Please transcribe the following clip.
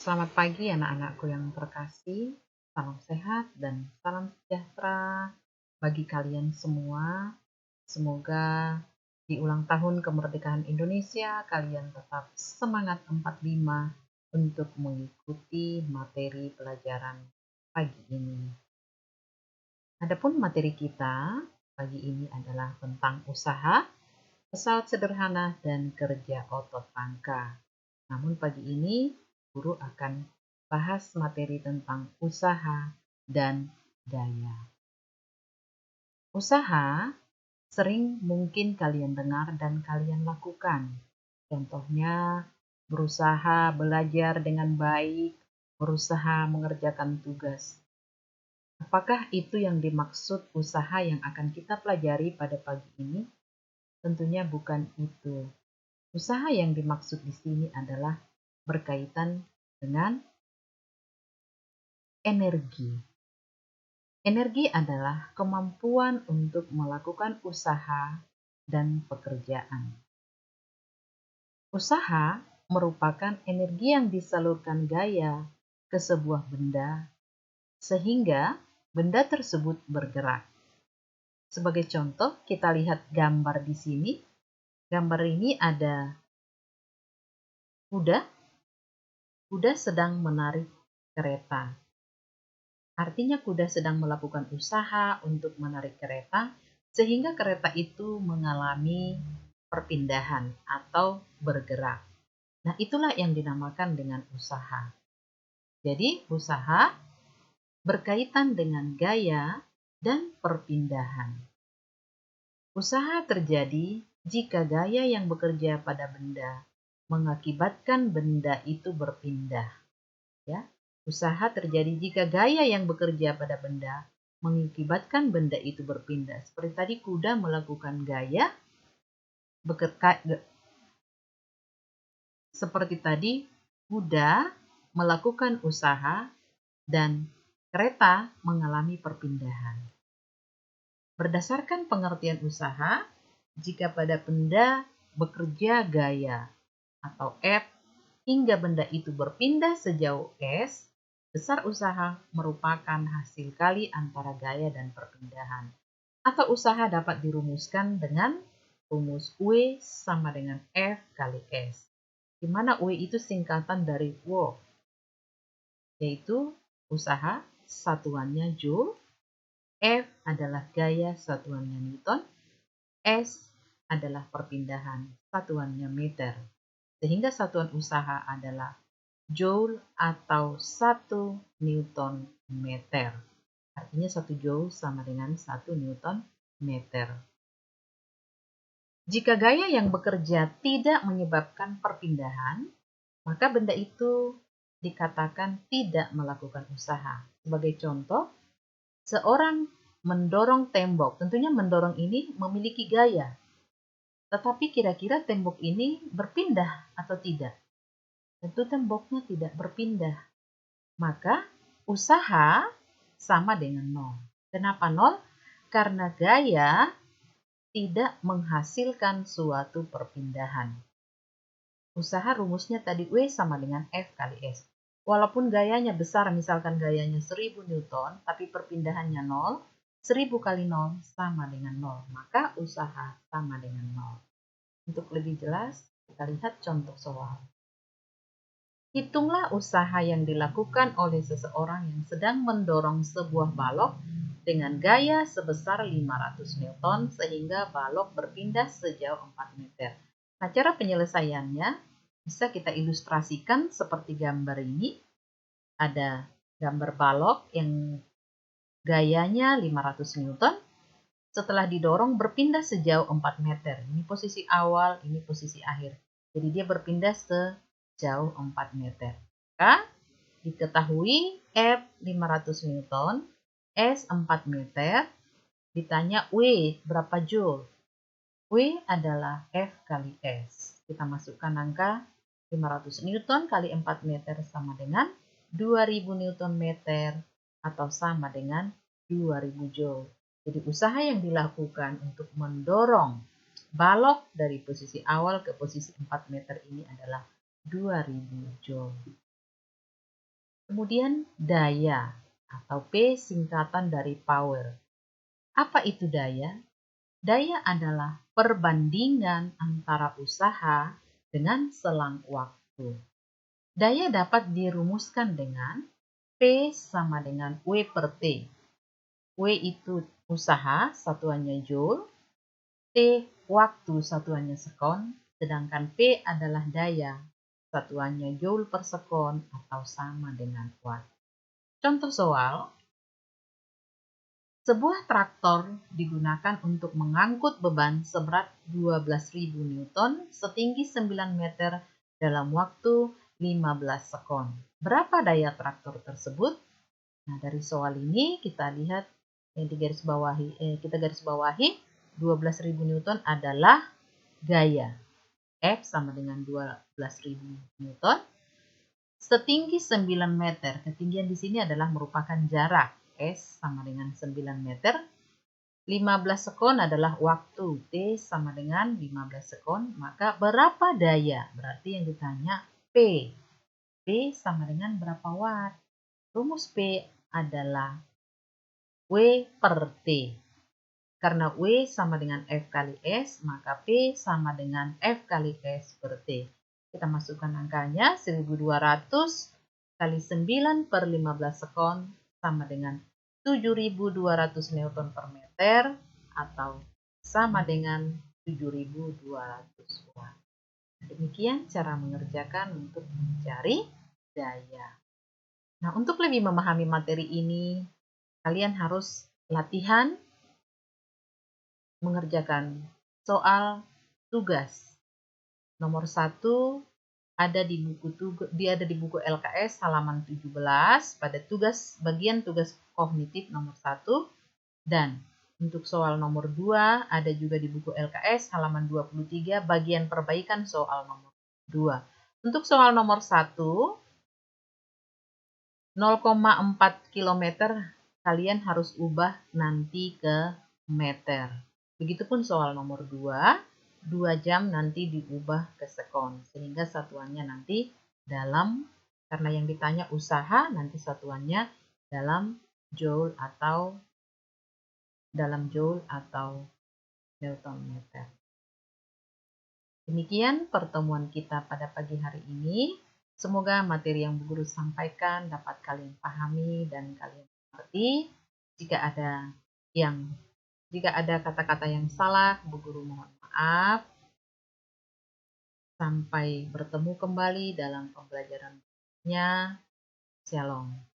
Selamat pagi anak-anakku yang terkasih, salam sehat dan salam sejahtera bagi kalian semua. Semoga di ulang tahun kemerdekaan Indonesia kalian tetap semangat 45 untuk mengikuti materi pelajaran pagi ini. Adapun materi kita pagi ini adalah tentang usaha, pesawat sederhana dan kerja otot pangka. Namun pagi ini guru akan bahas materi tentang usaha dan daya. Usaha sering mungkin kalian dengar dan kalian lakukan. Contohnya berusaha belajar dengan baik, berusaha mengerjakan tugas. Apakah itu yang dimaksud usaha yang akan kita pelajari pada pagi ini? Tentunya bukan itu. Usaha yang dimaksud di sini adalah berkaitan dengan energi. Energi adalah kemampuan untuk melakukan usaha dan pekerjaan. Usaha merupakan energi yang disalurkan gaya ke sebuah benda sehingga benda tersebut bergerak. Sebagai contoh, kita lihat gambar di sini. Gambar ini ada kuda. Kuda sedang menarik kereta. Artinya kuda sedang melakukan usaha untuk menarik kereta sehingga kereta itu mengalami perpindahan atau bergerak. Nah, itulah yang dinamakan dengan usaha. Jadi, usaha berkaitan dengan gaya dan perpindahan. Usaha terjadi jika gaya yang bekerja pada benda mengakibatkan benda itu berpindah. Ya, usaha terjadi jika gaya yang bekerja pada benda mengakibatkan benda itu berpindah. Seperti tadi kuda melakukan gaya seperti tadi kuda melakukan usaha dan kereta mengalami perpindahan. Berdasarkan pengertian usaha, jika pada benda bekerja gaya atau F hingga benda itu berpindah sejauh S, besar usaha merupakan hasil kali antara gaya dan perpindahan. Atau usaha dapat dirumuskan dengan rumus W sama dengan F kali S. Di mana W itu singkatan dari work, yaitu usaha satuannya Joule, F adalah gaya satuannya Newton, S adalah perpindahan satuannya meter. Sehingga satuan usaha adalah Joule atau 1 Newton meter. Artinya 1 Joule sama dengan 1 Newton meter. Jika gaya yang bekerja tidak menyebabkan perpindahan, maka benda itu dikatakan tidak melakukan usaha. Sebagai contoh, seorang mendorong tembok. Tentunya mendorong ini memiliki gaya. Tetapi kira-kira tembok ini berpindah atau tidak? Tentu temboknya tidak berpindah. Maka usaha sama dengan nol. Kenapa nol? Karena gaya tidak menghasilkan suatu perpindahan. Usaha rumusnya tadi W sama dengan F kali S. Walaupun gayanya besar, misalkan gayanya 1000 Newton, tapi perpindahannya 0, 1000 kali 0 sama dengan 0. Maka usaha sama dengan 0. Untuk lebih jelas, kita lihat contoh soal. Hitunglah usaha yang dilakukan oleh seseorang yang sedang mendorong sebuah balok dengan gaya sebesar 500 Newton sehingga balok berpindah sejauh 4 meter. Nah, cara penyelesaiannya bisa kita ilustrasikan seperti gambar ini. Ada gambar balok yang gayanya 500 Newton. Setelah didorong berpindah sejauh 4 meter. Ini posisi awal, ini posisi akhir. Jadi dia berpindah sejauh 4 meter. Maka diketahui F 500 Newton, S 4 meter, ditanya W berapa Joule. W adalah F kali S. Kita masukkan angka 500 Newton kali 4 meter sama dengan 2000 Newton meter atau sama dengan 2000 Joule. Jadi usaha yang dilakukan untuk mendorong balok dari posisi awal ke posisi 4 meter ini adalah 2000 Joule. Kemudian daya atau P singkatan dari power. Apa itu daya? Daya adalah perbandingan antara usaha dengan selang waktu. Daya dapat dirumuskan dengan P sama dengan W per T. W itu usaha, satuannya joule. T waktu, satuannya sekon. Sedangkan P adalah daya, satuannya joule per sekon atau sama dengan watt. Contoh soal, sebuah traktor digunakan untuk mengangkut beban seberat 12.000 Newton setinggi 9 meter dalam waktu 15 sekon. Berapa daya traktor tersebut? Nah, dari soal ini kita lihat yang kita garis bawahi 12.000 Newton adalah gaya. F sama dengan 12.000 Newton. Setinggi 9 meter. Ketinggian di sini adalah merupakan jarak. S sama dengan 9 meter. 15 sekon adalah waktu. T sama dengan 15 sekon. Maka berapa daya? Berarti yang ditanya P. P sama dengan berapa watt? Rumus P adalah W per T. Karena W sama dengan F kali S, maka P sama dengan F kali S per T. Kita masukkan angkanya, 1200 kali 9 per 15 sekon sama dengan 7200 Newton per meter atau sama dengan 7200 watt. Demikian cara mengerjakan untuk mencari daya. Nah, untuk lebih memahami materi ini, kalian harus latihan mengerjakan soal tugas. Nomor 1 dia ada di buku LKS halaman 17 pada bagian tugas kognitif nomor 1, dan untuk soal nomor 2 ada juga di buku LKS halaman 23 bagian perbaikan soal nomor 2. Untuk soal nomor 1 0,4 km kalian harus ubah nanti ke meter. Begitupun soal nomor 2, 2 jam nanti diubah ke sekon. Sehingga satuannya nanti karena yang ditanya usaha, nanti satuannya dalam joule atau Newton meter. Demikian pertemuan kita pada pagi hari ini. Semoga materi yang Bu Guru sampaikan dapat kalian pahami dan kalian mengerti. Jika ada kata-kata yang salah, Bu Guru mohon maaf. Sampai bertemu kembali dalam pembelajaran berikutnya. Shalom.